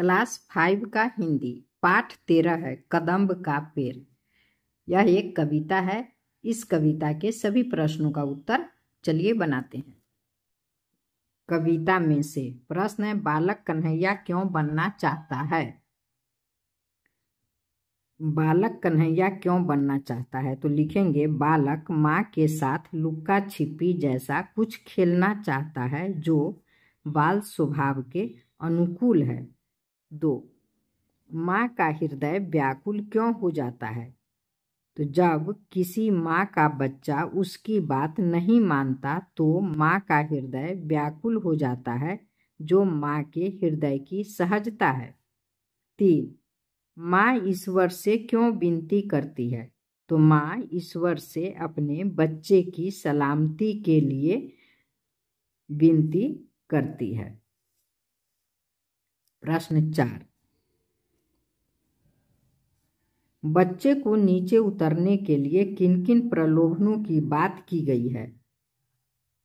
Class 5 का हिंदी पाठ 13 है कदम्ब का पेड़। यह एक कविता है। इस कविता के सभी प्रश्नों का उत्तर चलिए बनाते हैं। कविता में से प्रश्न है, बालक कन्हैया क्यों बनना चाहता है? बालक कन्हैया क्यों बनना चाहता है? तो लिखेंगे, बालक माँ के साथ लुक्का छिपी जैसा कुछ खेलना चाहता है जो बाल स्वभाव के अनुकूल है। 2. माँ का हृदय व्याकुल क्यों हो जाता है? तो जब किसी माँ का बच्चा उसकी बात नहीं मानता तो माँ का हृदय व्याकुल हो जाता है, जो माँ के हृदय की सहजता है। 3. माँ ईश्वर से क्यों विनती करती है? तो माँ ईश्वर से अपने बच्चे की सलामती के लिए विनती करती है। प्रश्न 4. बच्चे को नीचे उतरने के लिए किन किन प्रलोभनों की बात की गई है?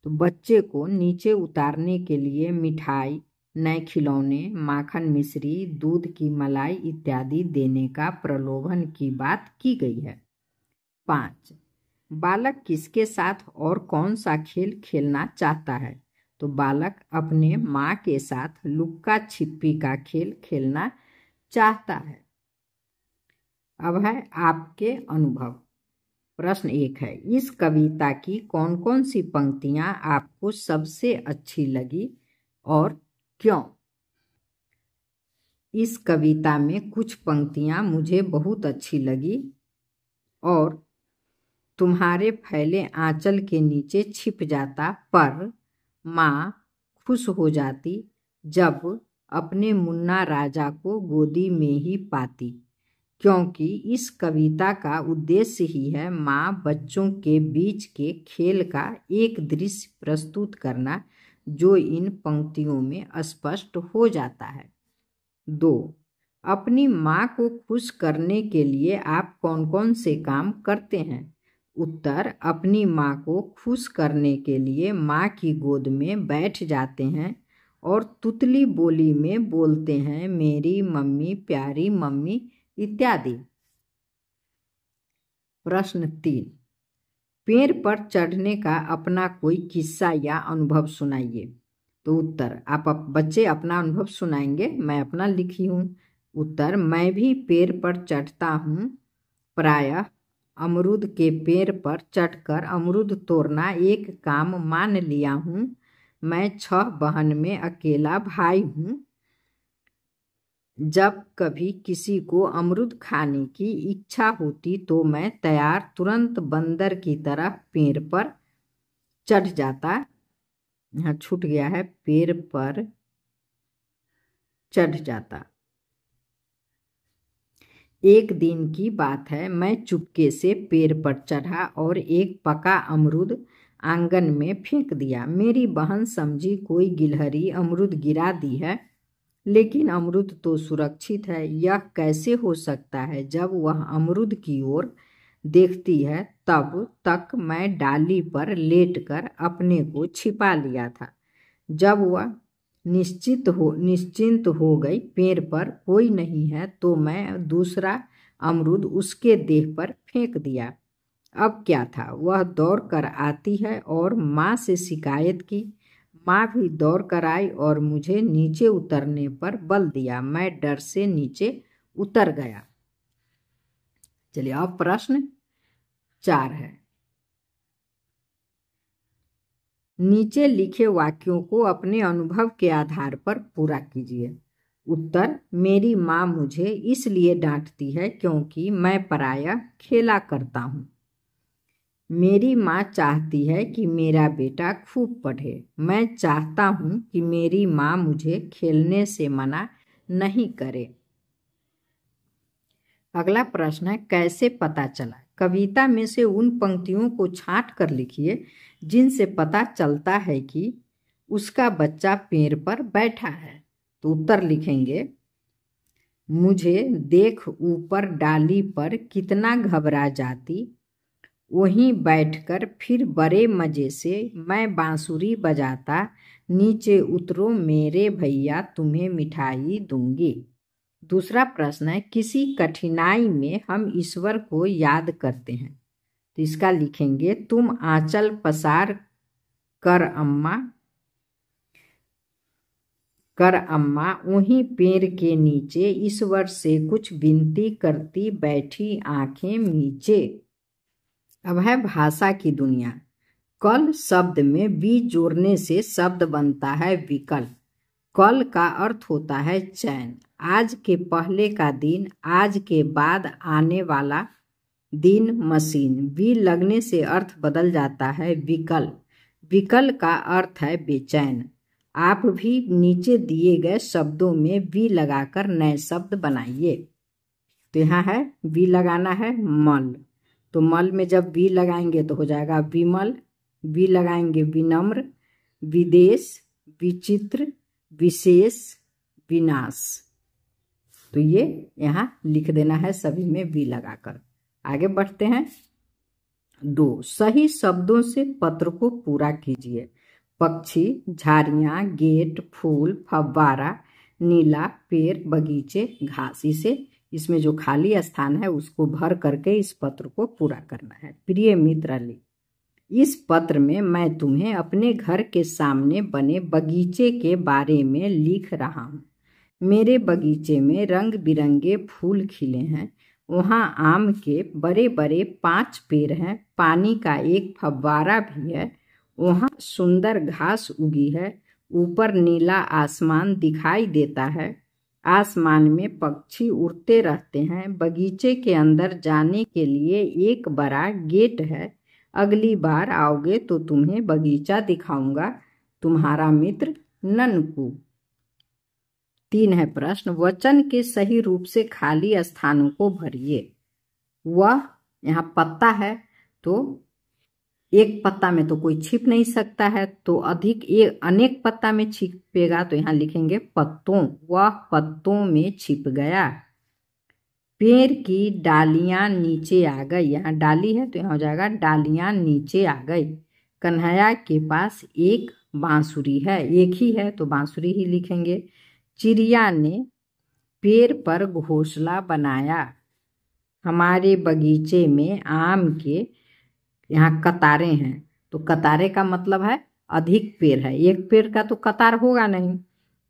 तो बच्चे को नीचे उतारने के लिए मिठाई, नए खिलौने, माखन मिश्री, दूध की मलाई इत्यादि देने का प्रलोभन की बात की गई है। 5. बालक किसके साथ और कौन सा खेल खेलना चाहता है? तो बालक अपने माँ के साथ लुक्का छिपी का खेल खेलना चाहता है। अब है आपके अनुभव। प्रश्न 1 है, इस कविता की कौन कौन सी पंक्तियां आपको सबसे अच्छी लगी और क्यों? इस कविता में कुछ पंक्तियां मुझे बहुत अच्छी लगी और तुम्हारे फैले आंचल के नीचे छिप जाता पर माँ खुश हो जाती जब अपने मुन्ना राजा को गोदी में ही पाती, क्योंकि इस कविता का उद्देश्य ही है माँ बच्चों के बीच के खेल का एक दृश्य प्रस्तुत करना, जो इन पंक्तियों में स्पष्ट हो जाता है। 2. अपनी माँ को खुश करने के लिए आप कौन कौन से काम करते हैं? उत्तर, अपनी माँ को खुश करने के लिए माँ की गोद में बैठ जाते हैं और तुतली बोली में बोलते हैं, मेरी मम्मी, प्यारी मम्मी इत्यादि। प्रश्न 3. पेड़ पर चढ़ने का अपना कोई किस्सा या अनुभव सुनाइए। तो उत्तर, आप बच्चे अपना अनुभव सुनाएंगे, मैं अपना लिखी हूँ। उत्तर, मैं भी पेड़ पर चढ़ता हूँ। प्रायः अमरूद के पेड़ पर चढ़कर अमरूद तोड़ना एक काम मान लिया हूँ। मैं 6 बहन में अकेला भाई हूँ। जब कभी किसी को अमरूद खाने की इच्छा होती तो मैं तैयार तुरंत बंदर की तरह पेड़ पर चढ़ जाता। यहाँ छूट गया है, पेड़ पर चढ़ जाता। एक दिन की बात है, मैं चुपके से पेड़ पर चढ़ा और एक पका अमरूद आंगन में फेंक दिया। मेरी बहन समझी कोई गिलहरी अमरूद गिरा दी है, लेकिन अमरूद तो सुरक्षित है। यह कैसे हो सकता है? जब वह अमरूद की ओर देखती है तब तक मैं डाली पर लेटकर अपने को छिपा लिया था। जब वह निश्चिंत हो गई, पेड़ पर कोई नहीं है, तो मैं दूसरा अमरूद उसके देह पर फेंक दिया। अब क्या था? वह दौड़ कर आती है और माँ से शिकायत की। माँ भी दौड़ कर आई और मुझे नीचे उतरने पर बल दिया। मैं डर से नीचे उतर गया। चलिए अब प्रश्न 4 है, नीचे लिखे वाक्यों को अपने अनुभव के आधार पर पूरा कीजिए। उत्तर, मेरी माँ मुझे इसलिए डांटती है क्योंकि मैं प्रायः खेला करता हूँ। मेरी माँ चाहती है कि मेरा बेटा खूब पढ़े। मैं चाहता हूँ कि मेरी माँ मुझे खेलने से मना नहीं करे। अगला प्रश्न है, कैसे पता चला? कविता में से उन पंक्तियों को छांट कर लिखिए जिनसे पता चलता है कि उसका बच्चा पेड़ पर बैठा है। तो उत्तर लिखेंगे, मुझे देख ऊपर डाली पर कितना घबरा जाती, वहीं बैठकर फिर बड़े मजे से मैं बांसुरी बजाता, नीचे उतरो मेरे भैया तुम्हें मिठाई दूंगी। दूसरा प्रश्न है, किसी कठिनाई में हम ईश्वर को याद करते हैं, तो इसका लिखेंगे, तुम आंचल पसार कर अम्मा वहीं पेड़ के नीचे ईश्वर से कुछ विनती करती बैठी आंखें मीचे। अब है भाषा की दुनिया। कल शब्द में वी जोड़ने से शब्द बनता है विकल। कल का अर्थ होता है चैन। आज के पहले का दिन, आज के बाद आने वाला दिन, मशीन। वी लगने से अर्थ बदल जाता है विकल। विकल का अर्थ है बेचैन। आप भी नीचे दिए गए शब्दों में वी लगाकर नए शब्द बनाइए। तो यहाँ है वी लगाना है मल, तो मल में जब वी लगाएंगे तो हो जाएगा विमल। वी लगाएंगे विनम्र, विदेश, विचित्र, विशेष, विनाश। तो ये यहाँ लिख देना है सभी में वी लगाकर। आगे बढ़ते हैं। 2, सही शब्दों से पत्र को पूरा कीजिए। पक्षी, झाड़ियाँ, गेट, फूल, फव्वारा, नीला, पेड़, बगीचे, घास। इसमें जो खाली स्थान है उसको भर करके इस पत्र को पूरा करना है। प्रिय मित्र अली, इस पत्र में मैं तुम्हें अपने घर के सामने बने बगीचे के बारे में लिख रहा हूँ। मेरे बगीचे में रंग बिरंगे फूल खिले हैं। वहाँ आम के बड़े बड़े 5 पेड़ हैं। पानी का एक फव्वारा भी है। वहाँ सुंदर घास उगी है। ऊपर नीला आसमान दिखाई देता है। आसमान में पक्षी उड़ते रहते हैं। बगीचे के अंदर जाने के लिए एक बड़ा गेट है। अगली बार आओगे तो तुम्हें बगीचा दिखाऊंगा। तुम्हारा मित्र ननकू। 3 है प्रश्न, वचन के सही रूप से खाली स्थानों को भरिए। वह, यहाँ पत्ता है तो एक पत्ता में तो कोई छिप नहीं सकता है, तो अनेक पत्ता में छिपेगा, तो यहाँ लिखेंगे पत्तों। वह पत्तों में छिप गया। पेड़ की डालियां नीचे आ गई। यहाँ डाली है तो यहाँ हो जाएगा डालियां नीचे आ गई। कन्हैया के पास एक बांसुरी है। एक ही है तो बांसुरी ही लिखेंगे। चिड़िया ने पेड़ पर घोंसला बनाया। हमारे बगीचे में आम के यहाँ कतारें हैं, तो कतारे का मतलब है अधिक पेड़ है। एक पेड़ का तो कतार होगा नहीं,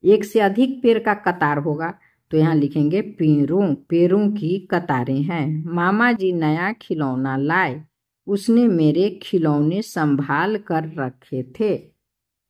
एक से अधिक पेड़ का कतार होगा, तो यहाँ लिखेंगे पेड़ों की कतारें हैं। मामा जी नया खिलौना लाए। उसने मेरे खिलौने संभाल कर रखे थे।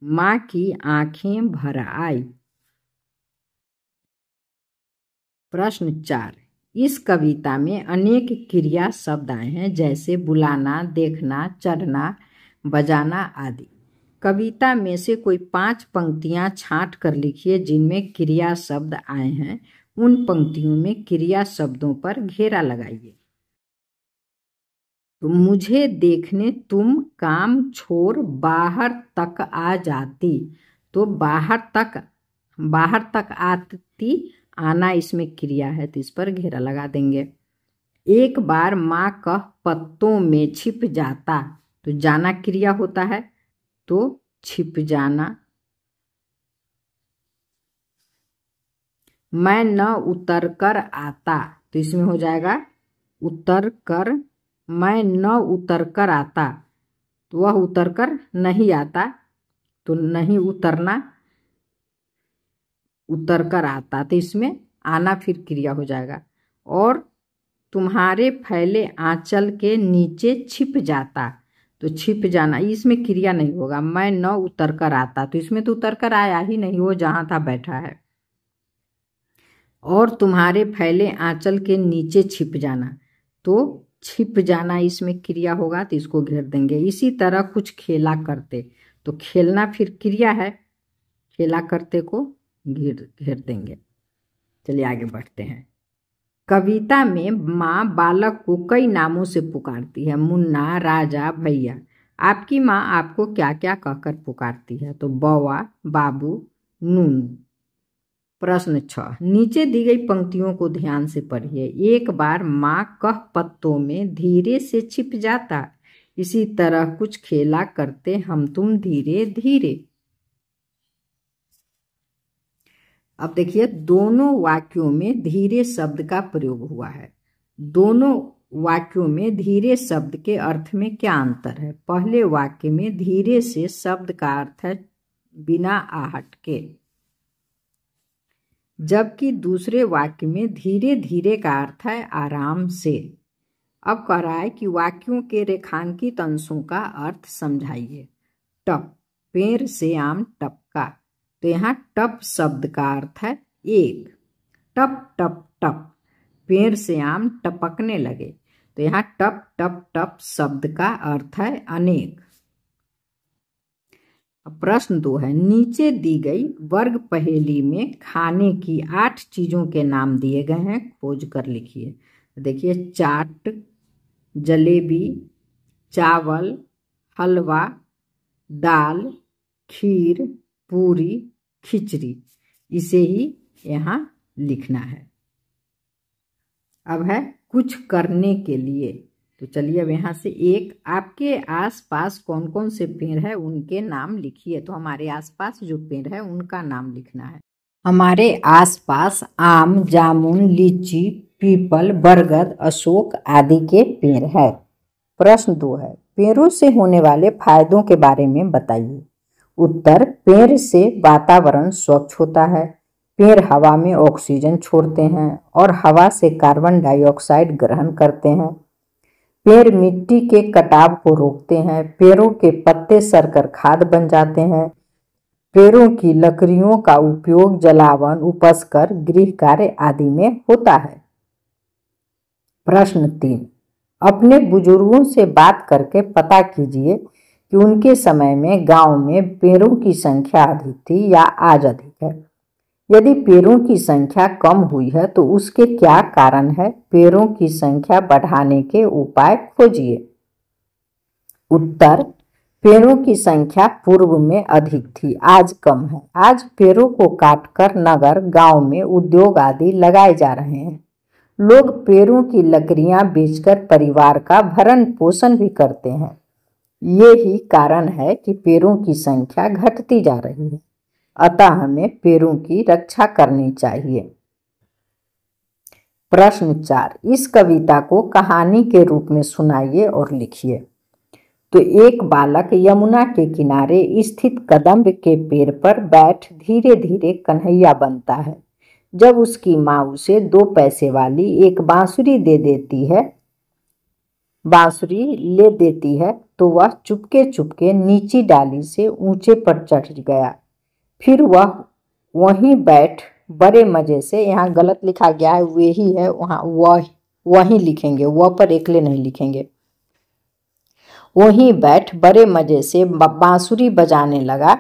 माँ की आंखें भर आई। प्रश्न 4, इस कविता में अनेक क्रिया शब्द आए हैं, जैसे बुलाना, देखना, चढ़ना, बजाना आदि। कविता में से कोई 5 पंक्तियां छांट कर लिखिए जिनमें क्रिया शब्द आए हैं। उन पंक्तियों में क्रिया शब्दों पर घेरा लगाइए। तो मुझे देखने तुम काम छोड़ बाहर तक आ जाती। तो बाहर तक आती, आना इसमें क्रिया है, तो इस पर घेरा लगा देंगे। एक बार माँ कह पत्तों में छिप जाता, तो जाना क्रिया होता है, तो छिप जाना। मैं न उतर कर आता, तो इसमें हो जाएगा उतर कर। मैं न उतर कर आता, तो वह उतर कर नहीं आता, तो नहीं उतरना, उतर कर आता, तो इसमें आना फिर क्रिया हो जाएगा। और तुम्हारे फैले आंचल के नीचे छिप जाता, तो छिप जाना इसमें क्रिया नहीं होगा। मैं न उतर कर आता, तो इसमें तो उतर कर आया ही नहीं, वो जहाँ था बैठा है। और तुम्हारे फैले आंचल के नीचे छिप जाना, तो छिप जाना इसमें क्रिया होगा, तो इसको घेर देंगे। इसी तरह कुछ खेला करते, तो खेलना फिर क्रिया है, खेला करते को घेर देंगे। चलिए आगे बढ़ते हैं। कविता में माँ बालक को कई नामों से पुकारती है। मुन्ना, राजा, भैया। आपकी माँ आपको क्या क्या कहकर पुकारती है? तो बौआ, बाबू, नूनू। प्रश्न 6, नीचे दी गई पंक्तियों को ध्यान से पढ़िए। एक बार माँ कह पत्तों में धीरे से छिप जाता, इसी तरह कुछ खेला करते हम तुम धीरे धीरे। अब देखिए, दोनों वाक्यों में धीरे शब्द का प्रयोग हुआ है। दोनों वाक्यों में धीरे शब्द के अर्थ में क्या अंतर है? पहले वाक्य में धीरे से शब्द का अर्थ है बिना आहट के, जबकि दूसरे वाक्य में धीरे धीरे का अर्थ है आराम से। अब कह रहा है कि वाक्यों के रेखांकित अंशों का अर्थ समझाइए। टप, पेड़ से आम टपका, तो यहाँ टप शब्द का अर्थ है एक। टप टप टप, पेड़ से आम टपकने लगे, तो यहाँ टप टप टप शब्द का अर्थ है अनेक। प्रश्न 2 है, नीचे दी गई वर्ग पहेली में खाने की 8 चीजों के नाम दिए गए हैं, खोज कर लिखिए। देखिए, चाट, जलेबी, चावल, हलवा, दाल, खीर, पूरी, खिचड़ी। इसे ही यहाँ लिखना है। अब है कुछ करने के लिए, तो चलिए अब यहाँ से एक, आपके आसपास कौन कौन से पेड़ है उनके नाम लिखिए। तो हमारे आसपास जो पेड़ है उनका नाम लिखना है। हमारे आसपास आम, जामुन, लीची, पीपल, बरगद, अशोक आदि के पेड़ है। प्रश्न 2 है, पेड़ों से होने वाले फायदों के बारे में बताइए। उत्तर, पेड़ से वातावरण स्वच्छ होता है। पेड़ हवा में ऑक्सीजन छोड़ते हैं और हवा से कार्बन डाइऑक्साइड ग्रहण करते हैं। पेड़ मिट्टी के कटाव को रोकते हैं। पेड़ों के पत्ते सड़कर खाद बन जाते हैं। पेड़ों की लकड़ियों का उपयोग जलावन, उपस्कर, गृह कार्य आदि में होता है। प्रश्न 3, अपने बुजुर्गों से बात करके पता कीजिए कि उनके समय में गांव में पेड़ों की संख्या अधिक थी या आज अधिक है। यदि पेड़ों की संख्या कम हुई है तो उसके क्या कारण है? पेड़ों की संख्या बढ़ाने के उपाय खोजिए। उत्तर, पेड़ों की संख्या पूर्व में अधिक थी, आज कम है। आज पेड़ों को काटकर नगर, गांव में उद्योग आदि लगाए जा रहे हैं। लोग पेड़ों की लकड़ियां बेचकर परिवार का भरण पोषण भी करते हैं। ये ही कारण है कि पेड़ों की संख्या घटती जा रही है। अतः हमें पेड़ों की रक्षा करनी चाहिए। प्रश्न 4, इस कविता को कहानी के रूप में सुनाइए और लिखिए। तो एक बालक यमुना के किनारे स्थित कदम्ब के पेड़ पर बैठ धीरे धीरे कन्हैया बनता है। जब उसकी माँ उसे 2 पैसे वाली एक बांसुरी ले देती है तो वह चुपके चुपके नीची डाली से ऊंचे पर चढ़ गया। फिर वह वहीं बैठ बड़े मजे से, यहाँ गलत लिखा गया है, वे ही है, वहाँ वहीं लिखेंगे, वह पर एकले नहीं लिखेंगे। वहीं बैठ बड़े मजे से बांसुरी बजाने लगा।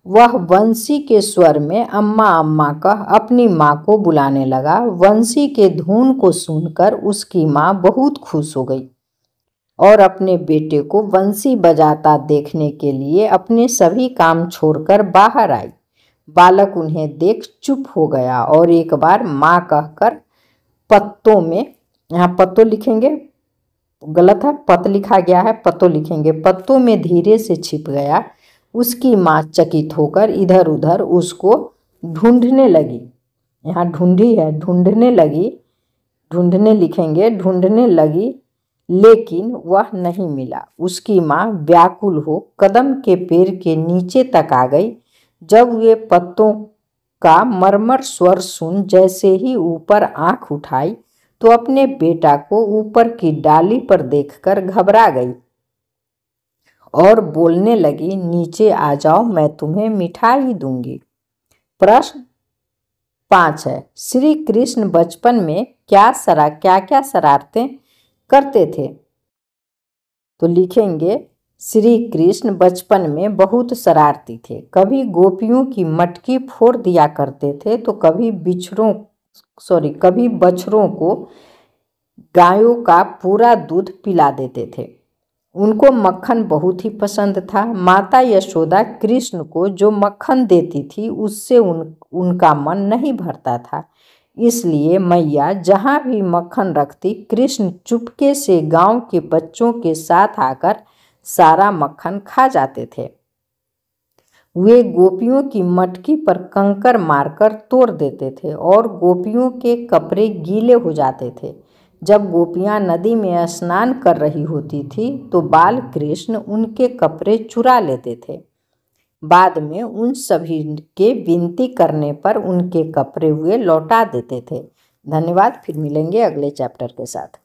वह बंसी के स्वर में अम्मा अम्मा कह अपनी माँ को बुलाने लगा। बंसी के धुन को सुनकर उसकी माँ बहुत खुश हो गई और अपने बेटे को बंसी बजाता देखने के लिए अपने सभी काम छोड़कर बाहर आई। बालक उन्हें देख चुप हो गया और एक बार माँ कहकर पत्तों में, यहाँ पत्तों लिखेंगे, गलत है, पत लिखा गया है, पत्तों लिखेंगे, पत्तों में धीरे से छिप गया। उसकी माँ चकित होकर इधर उधर उसको ढूंढने लगी। यहाँ ढूंढी है, ढूंढने लगी, ढूंढने लिखेंगे, ढूंढने लगी, लेकिन वह नहीं मिला। उसकी माँ व्याकुल हो कदम के पेड़ के नीचे तक आ गई। जब वे पत्तों का मरमर स्वर सुन जैसे ही ऊपर आंख उठाई तो अपने बेटा को ऊपर की डाली पर देखकर घबरा गई और बोलने लगी, नीचे आ जाओ, मैं तुम्हें मिठाई दूंगी। प्रश्न 5 है, श्री कृष्ण बचपन में क्या क्या शरारतें करते थे? तो लिखेंगे, श्री कृष्ण बचपन में बहुत शरारती थे। कभी गोपियों की मटकी फोड़ दिया करते थे तो कभी बछड़ों को गायों का पूरा दूध पिला देते थे। उनको मक्खन बहुत ही पसंद था। माता यशोदा कृष्ण को जो मक्खन देती थी उससे उनका मन नहीं भरता था। इसलिए मैया जहाँ भी मक्खन रखती, कृष्ण चुपके से गांव के बच्चों के साथ आकर सारा मक्खन खा जाते थे। वे गोपियों की मटकी पर कंकर मारकर तोड़ देते थे और गोपियों के कपड़े गीले हो जाते थे। जब गोपियां नदी में स्नान कर रही होती थी तो बाल कृष्ण उनके कपड़े चुरा लेते थे। बाद में उन सभी के विनती करने पर उनके कपड़े वे लौटा देते थे। धन्यवाद। फिर मिलेंगे अगले चैप्टर के साथ।